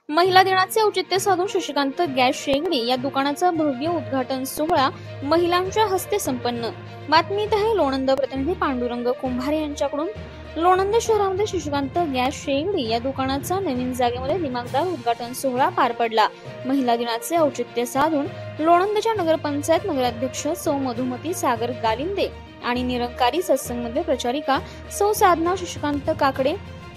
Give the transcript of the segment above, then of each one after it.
महिला दिनाचे औचित्य साधून शशिकांत गॅस शेगडी या दुकानाचा भव्य उद्घाटन सोहळा महिलांच्या हस्ते संपन्न। बातमीत आहे लोणंद प्रतिनिधी पांडुरंग कुंभार यांच्याकडून। लोणंद शहरामध्ये शशिकांत गॅस शेगडी या दुकानाचा नवीन जागेमध्ये दिमागदार उद्घाटन सोहळा पार पडला। महिला दिनाचे औचित्य साधून लोणंदच्या नगरपंचायत नगराध्यक्ष सौ मधुमती सागर गालिंदे आणि निरंकारी सत्संगमध्ये प्रचारिका सौ साधना शशिकांत काकडे,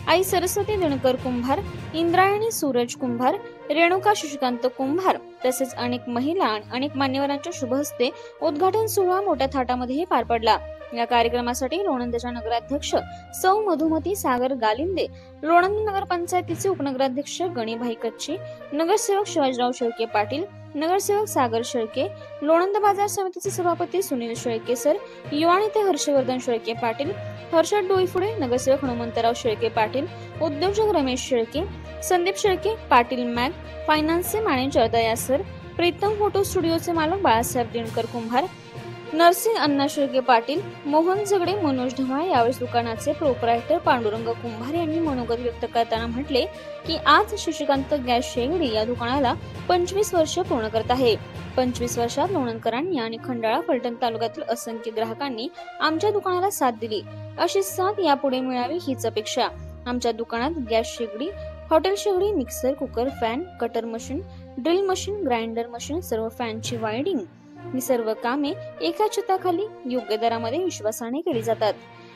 आई सरस्वती दिनकर कुंभार, इंद्रायणी सूरज कुंभार, रेणुका शशिकांत कुंभार तसेच अनेक महिला आणि अनेक मान्यवरांच्या शुभ हस्ते उद्घाटन सोहळा मोठ्या थाटामध्ये पार पडला। या कार्यक्रमासाठी लोणंदच्या नगराध्यक्ष सौ मधुमती सागर गालिंदे, लोणंद नगरपंचायतीचे उपनगराध्यक्ष गणेभाई कच्ची, नगरसेवक शिवाजीराव शेळके पाटील, नगरसेवक सागर शेळके, लोणंद बाजार समितीचे सभापती सुनील शेळके सर, युवा नेते हर्षवर्धन शेळके पाटील, हर्षद डोईफुडे, नगरसेवक हनुमंतराव शेळके पाटील, उद्योजक रमेश शेळके, संदीप शेळके पाटील, मॅग फायनान्सचे मॅनेजर दया सर, प्रीतम फोटो स्टुडिओचे मालक बाळासाहेब दिनकर कुंभार, नरसिंह अण्णा शेळके पाटील, मोहन झगडे, मनोज ढमाळ यावेळी दुकानाचे प्रोप्रायटर पांडुरंग कुंभार यांनी मनोगत व्यक्त करताना म्हटले की आज शशिकांत गॅस शेगडी या दुकानाला 25 वर्ष पूर्ण करत आहे। 25 वर्षात लोणंदकरांनी आणि खंडाळा फलटण तालुक्यातील असंख्य ग्राहकांनी आमच्या दुकानाला साथ दिली। अशी साथ यापुढे मिळावी हीच अपेक्षा। आमच्या दुकानात गॅस शेगडी, हॉटेल शेगडी, mixer, cooker, fan, cutter machine, drill machine, grinder machine, सर्व फॅनची वायडिंग ही सर्व कामे एका छताखाली योग्य दरामध्ये विश्वासाने केली जातात।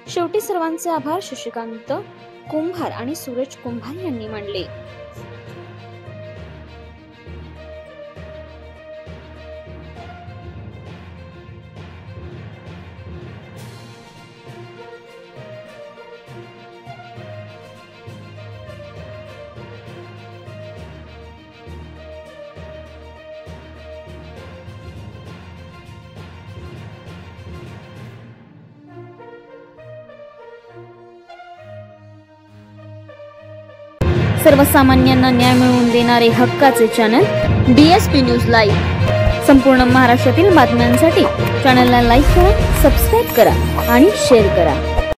शेवटी सर्वांचे आभार शशिकांत कुंभार आणि सूरज कुंभार यांनी मानले। सर्वसामान्यांना न्याय मिळवून देणारे हक्काचे चॅनल DSP न्यूज लाईव्ह। संपूर्ण महाराष्ट्रातील बातम्यांसाठी चॅनलला लाईक करा, सबस्क्राईब करा आणि शेअर करा।